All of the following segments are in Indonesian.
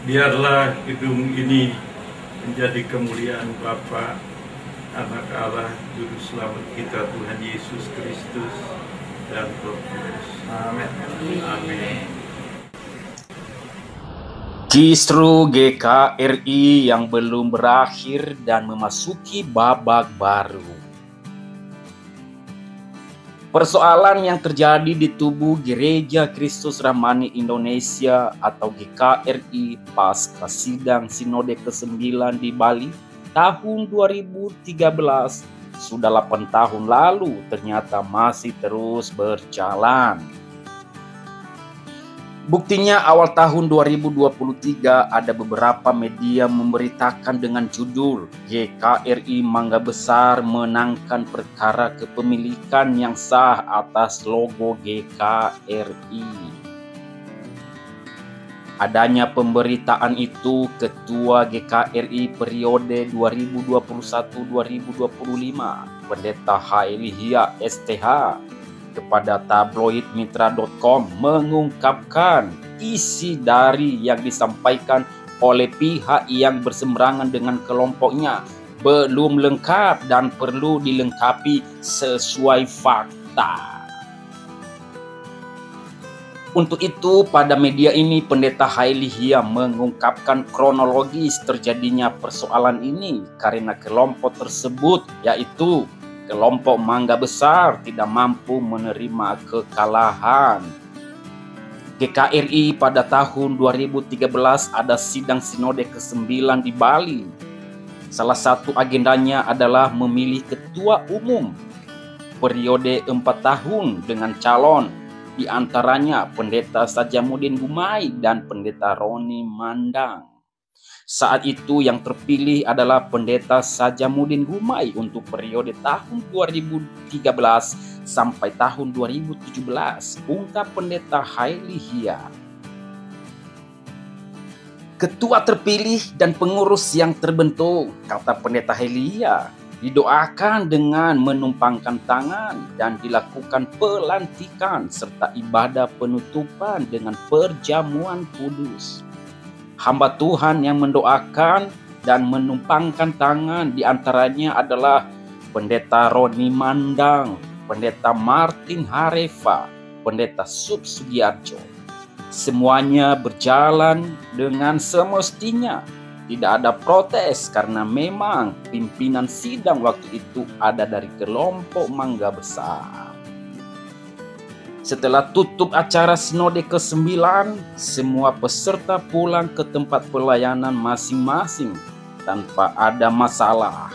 Biarlah gedung ini menjadi kemuliaan Bapa, Anak Allah, Juru Selamat kita Tuhan Yesus Kristus dan Roh Kudus. Amin. Amin. Kisru GKRI yang belum berakhir dan memasuki babak baru. Persoalan yang terjadi di tubuh Gereja Kristus Rahmani Indonesia atau GKRI pasca sidang Sinode ke-9 di Bali tahun 2013 sudah 8 tahun lalu ternyata masih terus berjalan. Buktinya awal tahun 2023 ada beberapa media memberitakan dengan judul GKRI Mangga Besar menangkan perkara kepemilikan yang sah atas logo GKRI. Adanya pemberitaan itu, Ketua GKRI periode 2021-2025, Pendeta Hailihia STH, kepada tabloidmitra.com mengungkapkan isi dari yang disampaikan oleh pihak yang berseberangan dengan kelompoknya belum lengkap dan perlu dilengkapi sesuai fakta. Untuk itu, pada media ini Pendeta Hailihia mengungkapkan kronologis terjadinya persoalan ini karena kelompok tersebut, yaitu kelompok Mangga Besar, tidak mampu menerima kekalahan. GKRI pada tahun 2013 ada sidang Sinode ke-9 di Bali. Salah satu agendanya adalah memilih ketua umum periode 4 tahun dengan calon, di antaranya Pendeta Sajamuddin Gumai dan Pendeta Roni Mandang. Saat itu yang terpilih adalah Pendeta Sajamuddin Gumai untuk periode tahun 2013 sampai tahun 2017, ungkap Pendeta Hailihia. Ketua terpilih dan pengurus yang terbentuk, kata Pendeta Hailihia, didoakan dengan menumpangkan tangan dan dilakukan pelantikan serta ibadah penutupan dengan perjamuan kudus. Hamba Tuhan yang mendoakan dan menumpangkan tangan diantaranya adalah Pendeta Roni Mandang, Pendeta Martin Harefa, Pendeta Sub Sugiarjo. Semuanya berjalan dengan semestinya. Tidak ada protes karena memang pimpinan sidang waktu itu ada dari kelompok Mangga Besar. Setelah tutup acara Sinode ke-9, semua peserta pulang ke tempat pelayanan masing-masing tanpa ada masalah.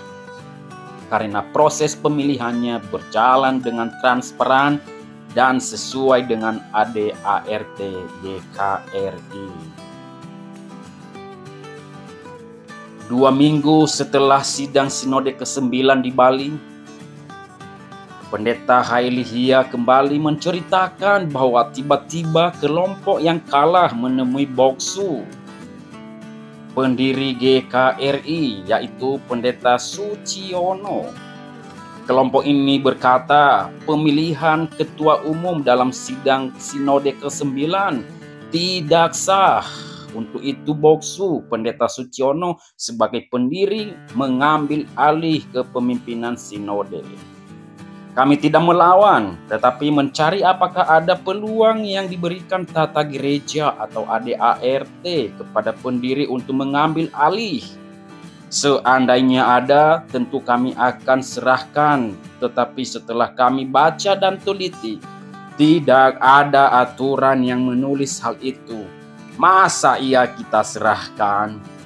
Karena proses pemilihannya berjalan dengan transparan dan sesuai dengan ADART GKRI. 2 minggu setelah sidang Sinode ke-9 di Bali, Pendeta Hailihia kembali menceritakan bahwa tiba-tiba kelompok yang kalah menemui Boksu, pendiri GKRI, yaitu Pendeta Suciono. Kelompok ini berkata pemilihan ketua umum dalam sidang Sinode ke-9 tidak sah. Untuk itu Boksu, Pendeta Suciono sebagai pendiri mengambil alih kepemimpinan Sinode. Kami tidak melawan, tetapi mencari apakah ada peluang yang diberikan tata gereja atau ADART kepada pendiri untuk mengambil alih. Seandainya ada, tentu kami akan serahkan. Tetapi setelah kami baca dan teliti, tidak ada aturan yang menulis hal itu. Masa iya kita serahkan?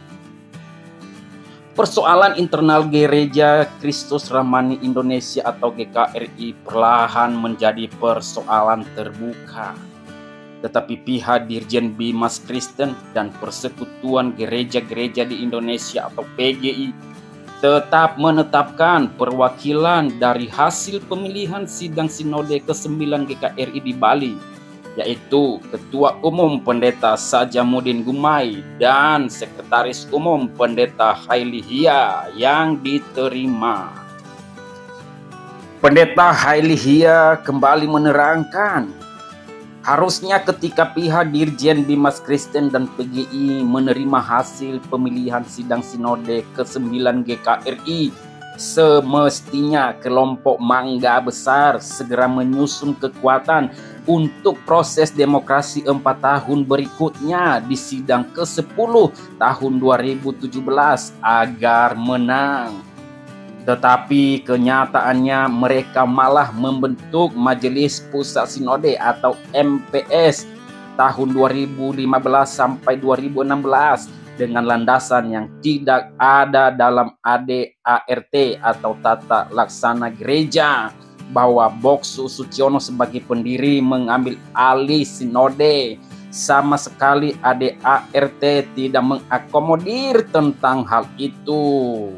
Persoalan internal Gereja Kristus Rahmani Indonesia atau GKRI perlahan menjadi persoalan terbuka. Tetapi pihak Dirjen Bimas Kristen dan Persekutuan Gereja-Gereja di Indonesia atau PGI tetap menetapkan perwakilan dari hasil pemilihan sidang Sinode ke-9 GKRI di Bali, yaitu Ketua Umum Pendeta Sajamuddin Gumai dan Sekretaris Umum Pendeta Hailihia yang diterima. Pendeta Hailihia kembali menerangkan, Harusnya ketika pihak Dirjen Bimas Kristen dan PGI menerima hasil pemilihan sidang Sinode ke-9 GKRI, semestinya kelompok Mangga Besar segera menyusun kekuatan untuk proses demokrasi 4 tahun berikutnya di sidang ke-10 tahun 2017 agar menang. Tetapi kenyataannya mereka malah membentuk Majelis Pusat Sinode atau MPS tahun 2015 sampai 2016 dengan landasan yang tidak ada dalam ADART atau Tata Laksana Gereja, bahwa Boksu Suciono sebagai pendiri mengambil alih sinode. Sama sekali ADART tidak mengakomodir tentang hal itu.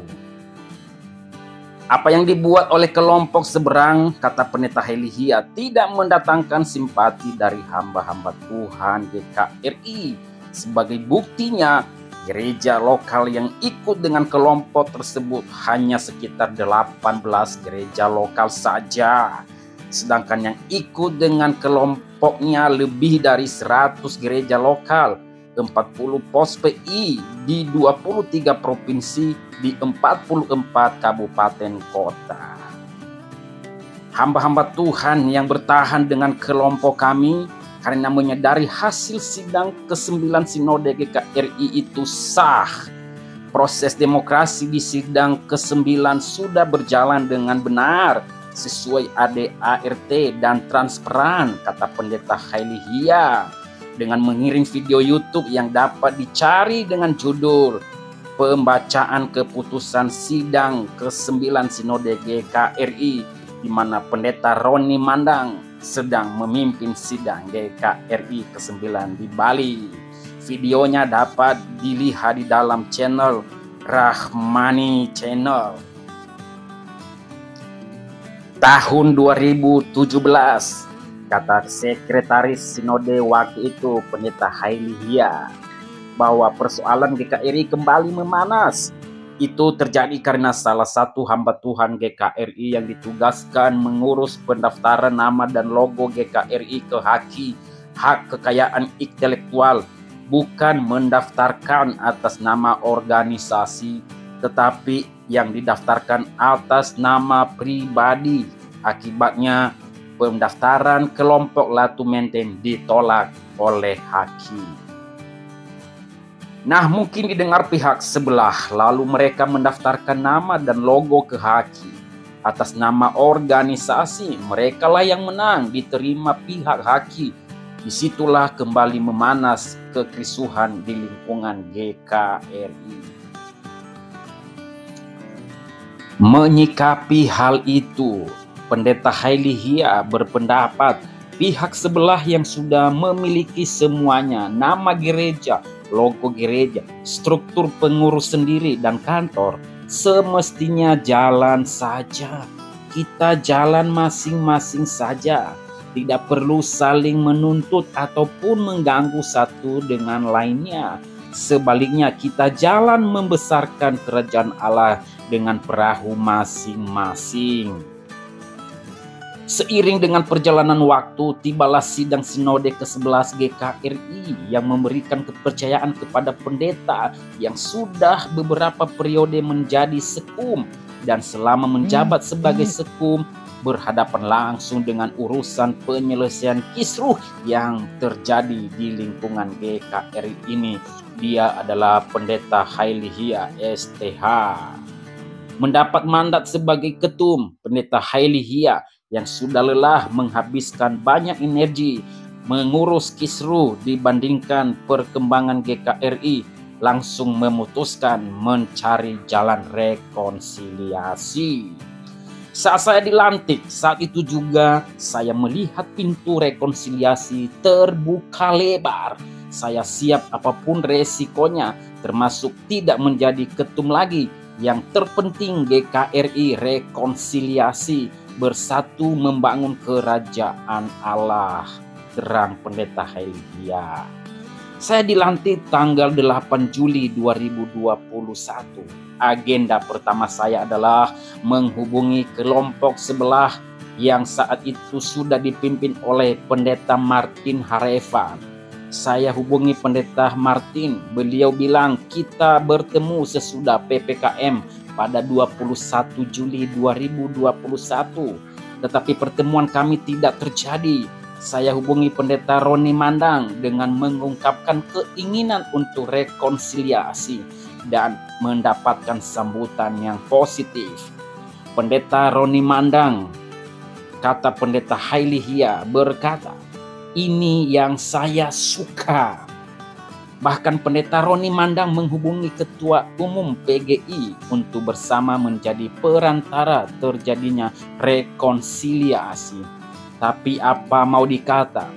Apa yang dibuat oleh kelompok seberang, kata Pendeta Helihia, tidak mendatangkan simpati dari hamba-hamba Tuhan GKRI. Sebagai buktinya, gereja lokal yang ikut dengan kelompok tersebut hanya sekitar 18 gereja lokal saja. Sedangkan yang ikut dengan kelompoknya lebih dari 100 gereja lokal, 40 pos PI di 23 provinsi di 44 kabupaten kota. Hamba-hamba Tuhan yang bertahan dengan kelompok kami karena menyadari hasil sidang ke-9 Sinode GKRI itu sah. Proses demokrasi di sidang ke-9 sudah berjalan dengan benar sesuai ADART dan transparan, kata Pendeta Helihia, dengan mengirim video YouTube yang dapat dicari dengan judul Pembacaan Keputusan Sidang ke-9 Sinode GKRI, di mana Pendeta Roni Mandang sedang memimpin sidang GKRI ke-9 di Bali. Videonya dapat dilihat di dalam channel Rahmani Channel. Tahun 2017, kata Sekretaris Sinode waktu itu Pendeta Helihia, bahwa persoalan GKRI kembali memanas. Itu terjadi karena salah satu hamba Tuhan GKRI yang ditugaskan mengurus pendaftaran nama dan logo GKRI ke HAKI, hak kekayaan intelektual, bukan mendaftarkan atas nama organisasi, tetapi yang didaftarkan atas nama pribadi. Akibatnya pendaftaran kelompok Latu Menteng ditolak oleh HAKI. Nah, mungkin didengar pihak sebelah, lalu mereka mendaftarkan nama dan logo ke HAKI atas nama organisasi. Mereka lah yang menang, diterima pihak HAKI. Disitulah kembali memanas kekrisruhan di lingkungan GKRI. Menyikapi hal itu, Pendeta Helihia berpendapat pihak sebelah yang sudah memiliki semuanya, nama gereja, logo gereja, struktur pengurus sendiri, dan kantor, semestinya jalan saja. Kita jalan masing-masing saja. Tidak perlu saling menuntut ataupun mengganggu satu dengan lainnya. Sebaliknya, kita jalan membesarkan kerajaan Allah dengan perahu masing-masing. Seiring dengan perjalanan waktu, tibalah sidang Sinode ke-11 GKRI yang memberikan kepercayaan kepada pendeta yang sudah beberapa periode menjadi sekum dan selama menjabat sebagai sekum berhadapan langsung dengan urusan penyelesaian kisruh yang terjadi di lingkungan GKRI ini. Dia adalah Pendeta Helihia STH. Mendapat mandat sebagai ketum, Pendeta Helihia yang sudah lelah menghabiskan banyak energi mengurus kisruh dibandingkan perkembangan GKRI, langsung memutuskan mencari jalan rekonsiliasi. Saat saya dilantik, saat itu juga saya melihat pintu rekonsiliasi terbuka lebar. Saya siap apapun resikonya, termasuk tidak menjadi ketum lagi. Yang terpenting GKRI rekonsiliasi, bersatu membangun kerajaan Allah, terang Pendeta Helihia. Saya dilantik tanggal 8 Juli 2021. Agenda pertama saya adalah menghubungi kelompok sebelah yang saat itu sudah dipimpin oleh Pendeta Martin Hareva. Saya hubungi Pendeta Martin, beliau bilang kita bertemu sesudah PPKM pada 21 Juli 2021. Tetapi pertemuan kami tidak terjadi. Saya hubungi Pendeta Roni Mandang dengan mengungkapkan keinginan untuk rekonsiliasi dan mendapatkan sambutan yang positif. Pendeta Roni Mandang, kata Pendeta Haili Hia, berkata, ini yang saya suka. Bahkan Pendeta Roni Mandang menghubungi Ketua Umum PGI untuk bersama menjadi perantara terjadinya rekonsiliasi. Tapi apa mau dikata,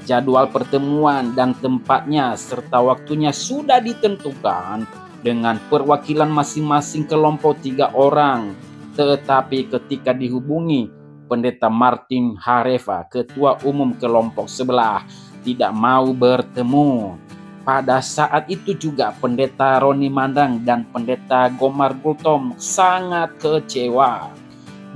jadwal pertemuan dan tempatnya serta waktunya sudah ditentukan dengan perwakilan masing-masing kelompok 3 orang. Tetapi ketika dihubungi Pendeta Martin Hareva, Ketua Umum kelompok sebelah, tidak mau bertemu. Pada saat itu juga Pendeta Roni Mandang dan Pendeta Gomar Gultom sangat kecewa.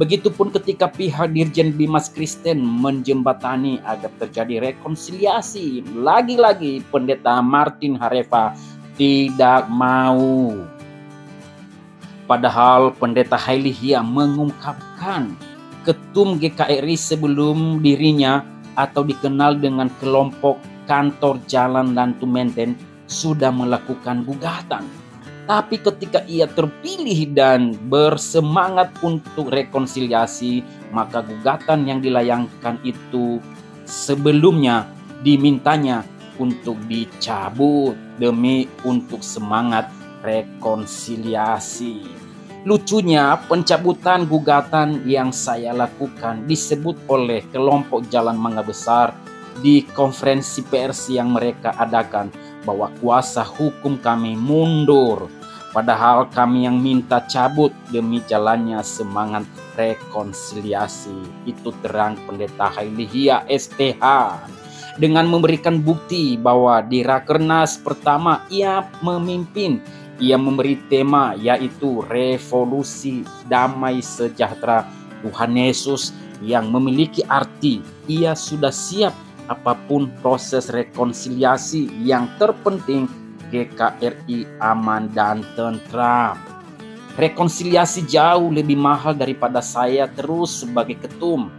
Begitupun ketika pihak Dirjen Bimas Kristen menjembatani agar terjadi rekonsiliasi. Lagi-lagi Pendeta Martin Hareva tidak mau. Padahal Pendeta Haili Hia mengungkapkan Ketum GKRI sebelum dirinya atau dikenal dengan kelompok Kantor Jalan Lantu Menten sudah melakukan gugatan. Tapi ketika ia terpilih dan bersemangat untuk rekonsiliasi, maka gugatan yang dilayangkan itu sebelumnya dimintanya untuk dicabut demi untuk semangat rekonsiliasi. Lucunya, pencabutan gugatan yang saya lakukan disebut oleh kelompok Jalan Mangga Besar di konferensi pers yang mereka adakan bahwa kuasa hukum kami mundur. Padahal kami yang minta cabut demi jalannya semangat rekonsiliasi. Itu terang Pendeta Haili Hia STH. Dengan memberikan bukti bahwa di Rakernas pertama ia memimpin. Ia memberi tema yaitu revolusi damai sejahtera Tuhan Yesus yang memiliki arti ia sudah siap apapun proses rekonsiliasi, yang terpenting GKRI aman dan tentram. Rekonsiliasi jauh lebih mahal daripada saya terus sebagai ketum.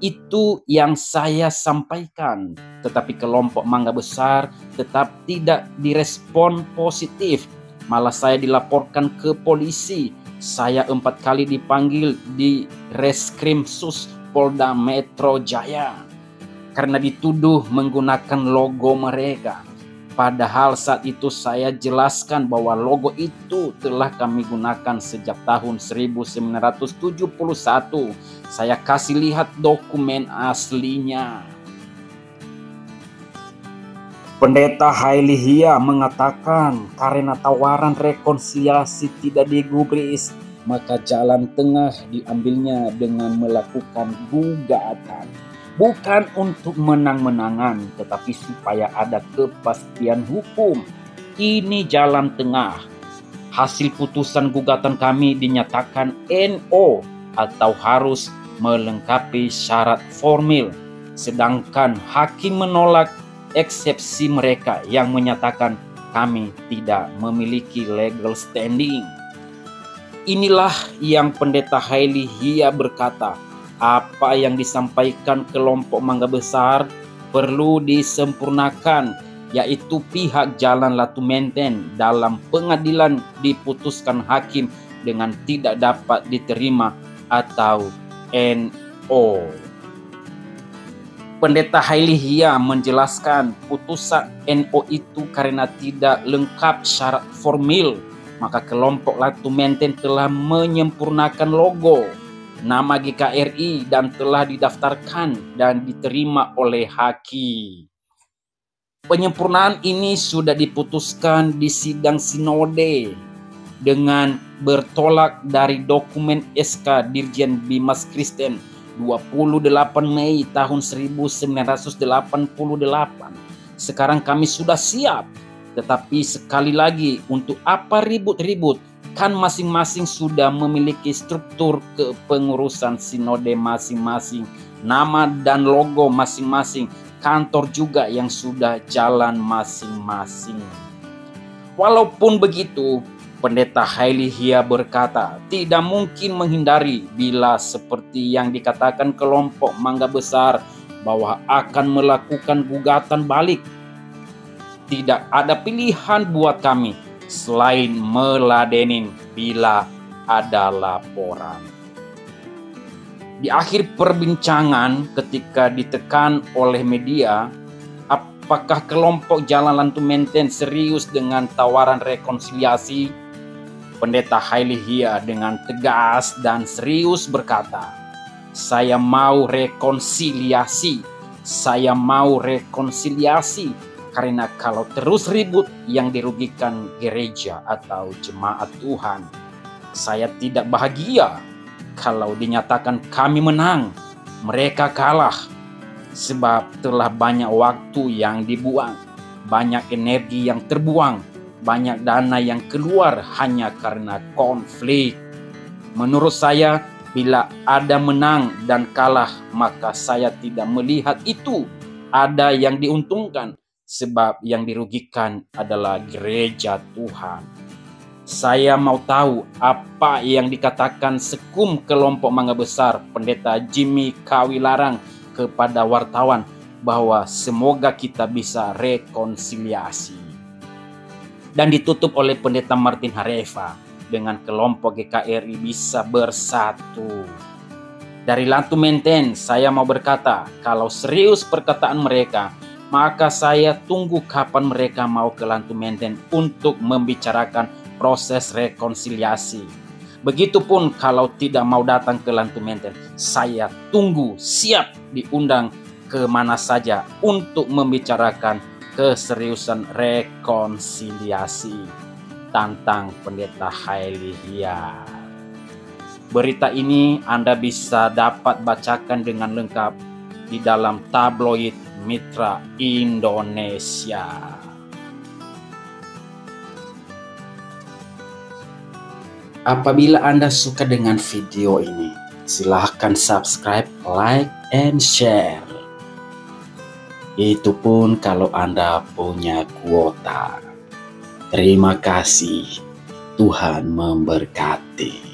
Itu yang saya sampaikan. Tetapi kelompok Mangga Besar tetap tidak direspon positif. Malah saya dilaporkan ke polisi. Saya 4 kali dipanggil di Reskrimsus Polda Metro Jaya karena dituduh menggunakan logo mereka. Padahal saat itu saya jelaskan bahwa logo itu telah kami gunakan sejak tahun 1971. Saya kasih lihat dokumen aslinya. Pendeta Haili Hia mengatakan karena tawaran rekonsiliasi tidak digubris, maka jalan tengah diambilnya dengan melakukan gugatan. Bukan untuk menang-menangan, tetapi supaya ada kepastian hukum. Ini jalan tengah. Hasil putusan gugatan kami dinyatakan NO atau harus melengkapi syarat formil. Sedangkan hakim menolak eksepsi mereka yang menyatakan kami tidak memiliki legal standing. Inilah yang Pendeta Haili Hia berkata, apa yang disampaikan kelompok Mangga Besar perlu disempurnakan, yaitu pihak Jalan Latu Menten dalam pengadilan diputuskan hakim dengan tidak dapat diterima atau NO. Pendeta Haili Hia menjelaskan putusan NO itu karena tidak lengkap syarat formil, maka kelompok Latu Menten telah menyempurnakan logo, nama GKRI dan telah didaftarkan dan diterima oleh hakim. Penyempurnaan ini sudah diputuskan di sidang sinode dengan bertolak dari dokumen SK Dirjen Bimas Kristen 28 Mei tahun 1988. Sekarang kami sudah siap, tetapi sekali lagi untuk apa ribut-ribut kan masing-masing sudah memiliki struktur kepengurusan sinode masing-masing, nama dan logo masing-masing, kantor juga yang sudah jalan masing-masing. Walaupun begitu, Pendeta Haile Hia berkata, tidak mungkin menghindari bila seperti yang dikatakan kelompok Mangga Besar bahwa akan melakukan gugatan balik. Tidak ada pilihan buat kami selain meladenin bila ada laporan. Di akhir perbincangan ketika ditekan oleh media, apakah kelompok Jalan Lantu Menten serius dengan tawaran rekonsiliasi? Pendeta Haile Hia dengan tegas dan serius berkata, saya mau rekonsiliasi, saya mau rekonsiliasi. Karena kalau terus ribut yang dirugikan gereja atau jemaat Tuhan. Saya tidak bahagia kalau dinyatakan kami menang, mereka kalah. Sebab telah banyak waktu yang dibuang, banyak energi yang terbuang, banyak dana yang keluar hanya karena konflik. Menurut saya, bila ada menang dan kalah, maka saya tidak melihat itu ada yang diuntungkan. Sebab yang dirugikan adalah gereja Tuhan. Saya mau tahu apa yang dikatakan sekum kelompok Mangga Besar Pendeta Jimmy Kawilarang kepada wartawan bahwa semoga kita bisa rekonsiliasi. Dan ditutup oleh Pendeta Martin Hareva dengan kelompok GKRI bisa bersatu. Dari Lantu Menten saya mau berkata, kalau serius perkataan mereka, maka saya tunggu kapan mereka mau ke Lantu Menten untuk membicarakan proses rekonsiliasi. Begitupun kalau tidak mau datang ke Lantu Menten, saya tunggu siap diundang ke mana saja untuk membicarakan keseriusan rekonsiliasi. Tantang Pendeta Haile Hia. Berita ini Anda bisa dapat bacakan dengan lengkap di dalam tabloid Mitra Indonesia. Apabila Anda suka dengan video ini, silahkan subscribe, like, and share. Itu pun kalau Anda punya kuota. Terima kasih. Tuhan memberkati.